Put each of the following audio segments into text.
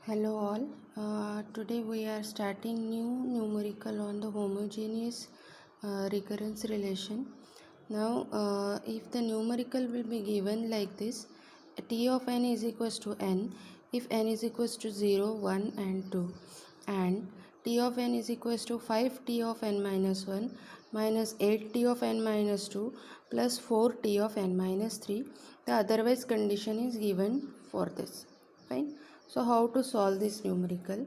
Hello all. Today we are starting new numerical on the homogeneous recurrence relation. Now, if the numerical will be given like this, t of n is equals to n if n is equals to 0, 1 and 2, and t of n is equals to 5t of n minus 1 minus 8t of n minus 2 plus 4t of n minus 3. The otherwise condition is given for this. Fine. So how to solve this numerical?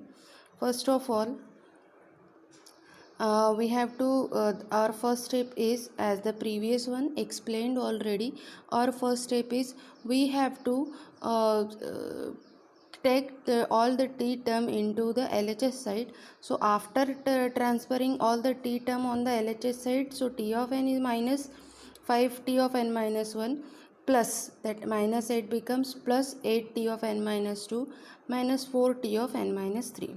First of all, we have to our first step is, as the previous one explained already, our first step is we have to take all the t term into the LHS side. So after transferring all the t term on the LHS side, so t of n is minus 5t of n minus 1 plus that minus 8 becomes plus 8t of n minus 2 minus 4t of n minus 3.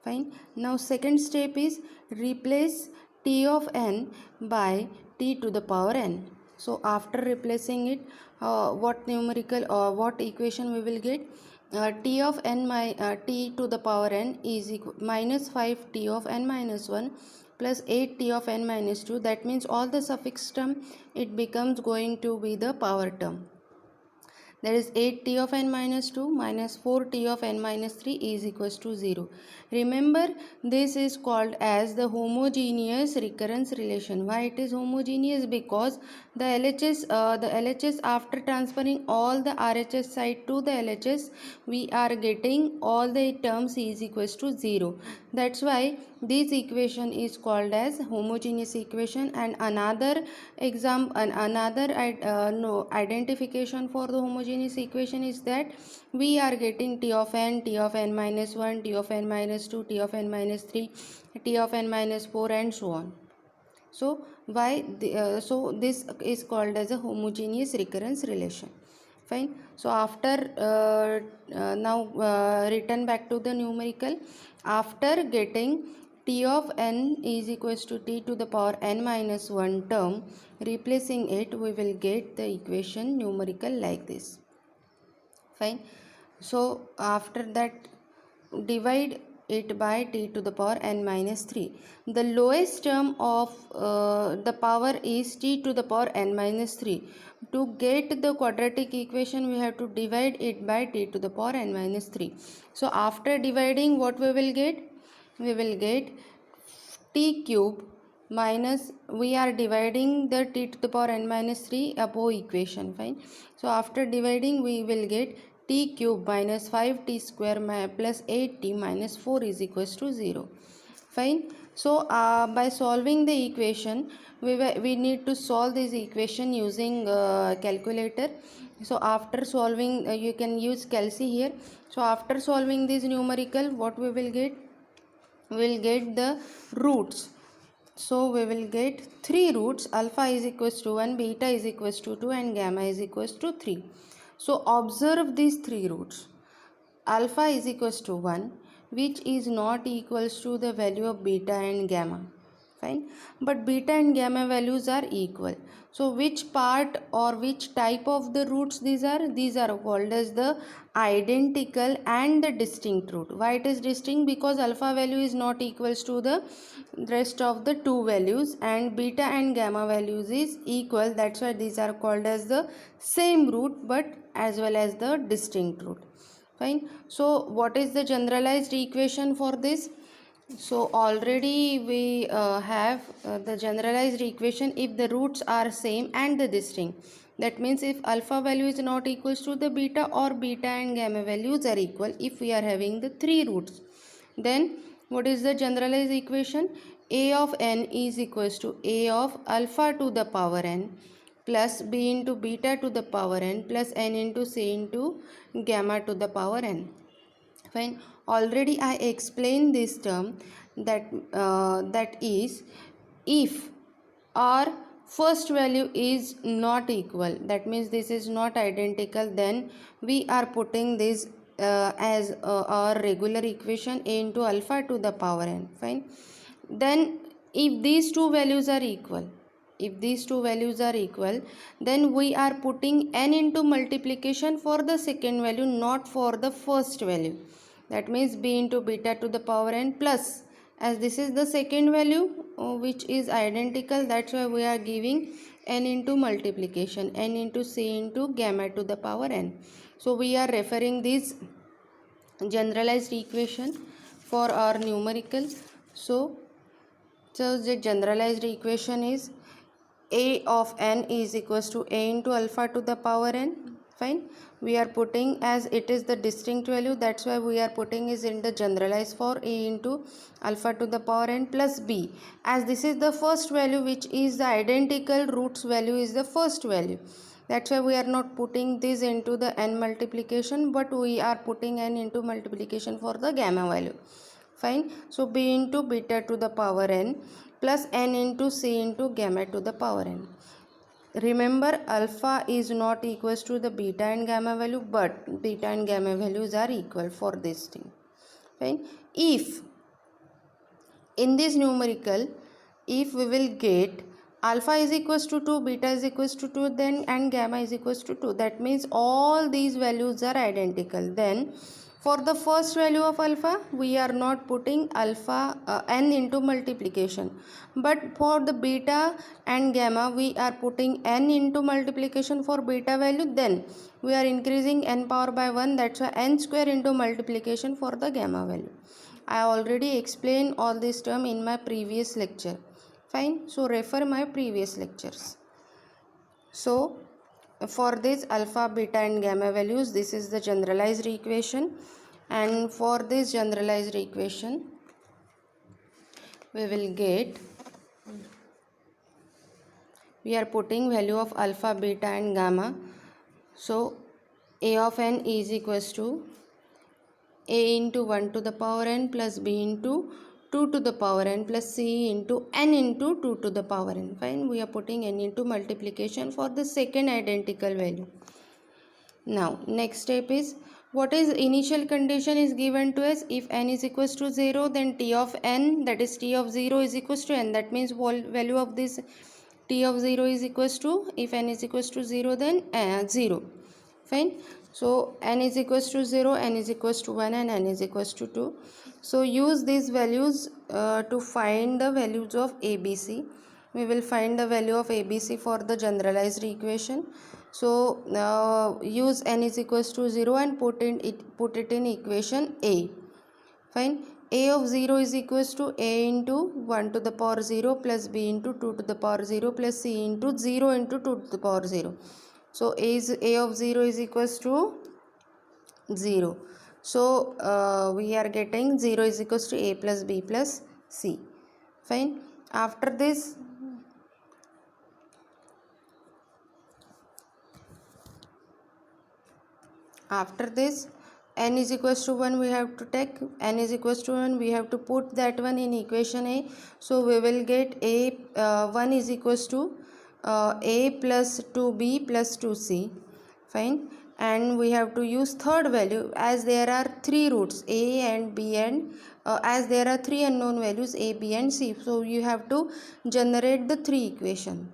Fine. Now second step is replace t of n by t to the power n. So after replacing it, what numerical or what equation we will get? T of n t to the power n is equal minus 5t of n minus 1 plus 8t of n minus 2. That means all the suffix term, it becomes going to be the power term. That is 8t of n minus 2 minus 4t of n minus 3 is equals to 0. Remember, this is called as the homogeneous recurrence relation. Why it is homogeneous? Because the LHS after transferring all the RHS side to the LHS, we are getting all the terms is equals to 0. That's why this equation is called as homogeneous equation. And another identification for the homogeneous equation is that we are getting t of n minus 1, t of n minus 2, t of n minus 3, t of n minus 4 and so on. So so this is called as a homogeneous recurrence relation. Fine. So after return back to the numerical. After getting t of n is equals to t to the power n minus 1 term, replacing it, we will get the equation numerical like this. Fine. So after that, divide it by t to the power n minus 3. The lowest term of the power is t to the power n minus 3. To get the quadratic equation, we have to divide it by t to the power n minus 3. So after dividing, what we will get? We will get t cube minus, we are dividing the t to the power n minus 3 above equation. Fine. So after dividing, we will get t cube minus 5t square plus 8t minus 4 is equals to 0. Fine. So by solving the equation, we need to solve this equation using calculator. So after solving, you can use calci here. So after solving this numerical, what we will get? We will get the roots. So we will get 3 roots: alpha is equals to 1, beta is equals to 2 and gamma is equals to 3. So observe these 3 roots. Alpha is equals to 1, which is not equals to the value of beta and gamma. Fine. But beta and gamma values are equal. So which part or which type of the roots these are? These are called as the identical and the distinct root. Why it is distinct? Because alpha value is not equals to the rest of the two values and beta and gamma values is equal. That's why these are called as the same root but as well as the distinct root. Fine. So what is the generalized equation for this? So already we have the generalized equation if the roots are same and the distinct. That means if alpha value is not equals to the beta or beta and gamma values are equal, if we are having the 3 roots, then what is the generalized equation? A of n is equals to a of alpha to the power n plus b into beta to the power n plus n into c into gamma to the power n. Fine. Already I explained this term that is, if our first value is not equal, that means this is not identical, then we are putting this as our regular equation a into alpha to the power n. Fine. Then if these two values are equal, then we are putting n into multiplication for the second value, not for the first value. that means b into beta to the power n plus, as this is the second value which is identical, that's why we are giving n into multiplication, n into c into gamma to the power n. So we are referring this generalized equation for our numerical. So the generalized equation is a of n is equals to a into alpha to the power n. Fine, we are putting, as it is the distinct value, that's why we are putting is in the generalized for a into alpha to the power n plus b, as this is the first value which is the identical roots value is the first value, that's why we are not putting this into the n multiplication, but we are putting n into multiplication for the gamma value. Fine, so b into beta to the power n plus n into c into gamma to the power n. Remember, alpha is not equals to the beta and gamma value, but beta and gamma values are equal for this thing. Fine, if in this numerical, if we will get alpha is equals to 2, beta is equals to 2, then and gamma is equals to 2, that means all these values are identical. Then for the first value of alpha, we are not putting alpha n into multiplication, but for the beta and gamma we are putting n into multiplication for beta value, then we are increasing n power by 1, that's why n square into multiplication for the gamma value. I already explained all this term in my previous lecture. Fine, so refer my previous lectures. So for this alpha, beta and gamma values, this is the generalized equation, and for this generalized equation we will get, we are putting value of alpha, beta and gamma. So a of n is equals to a into 1 to the power n plus b into 2 to the power n plus c into n into 2 to the power n. Fine, we are putting n into multiplication for the second identical value. Now next step is, what is initial condition is given to us, if n is equals to 0, then t of n, that is t of 0 is equals to n, that means value of this t of 0 is equals to, if n is equals to 0, then 0. Fine, so n is equals to 0, n is equals to 1 and n is equals to 2. So use these values to find the values of ABC. We will find the value of ABC for the generalized equation. So use n is equals to 0 and put it in equation A. Fine, a of 0 is equals to a into 1 to the power 0 plus b into 2 to the power 0 plus c into 0 into 2 to the power 0. So a of 0 is equals to 0. So we are getting 0 is equals to a plus b plus c. Fine, after this n is equals to 1 we have to take, n is equals to 1 we have to put that one in equation A. So we will get a 1 is equals to a plus 2b plus 2c. Fine, and we have to use third value, as there are three roots a and b, and as there are three unknown values a, b and c, so you have to generate the three equation.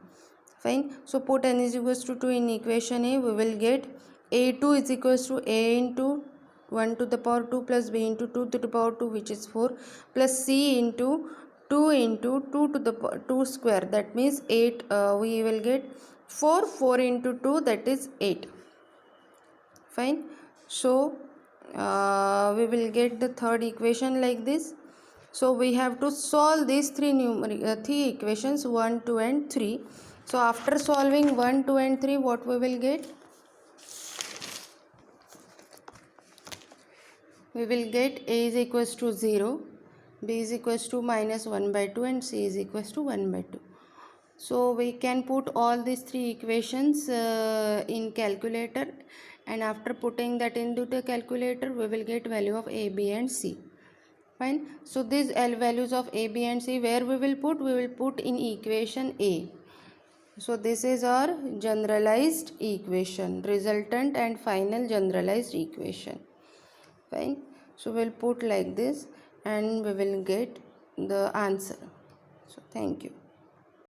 Fine, so put n is equals to 2 in equation A, we will get a2 is equals to a into 1 to the power 2 plus b into 2 to the power 2, which is 4, plus c into 2 into 2 to the 2 square, that means 8. We will get 4 into 2, that is 8. Fine, so we will get the third equation like this. So we have to solve these three equations 1, 2 and 3. So after solving 1, 2 and 3, what we will get? We will get a is equals to 0, b is equals to minus 1 by 2 and c is equals to 1 by 2. So we can put all these three equations in calculator, and after putting that into the calculator we will get value of a, b and c. Fine, so these values of a, b and c, where we will put in equation A. So this is our generalized equation, resultant and final generalized equation. Fine, so we'll put like this and we will get the answer. So thank you.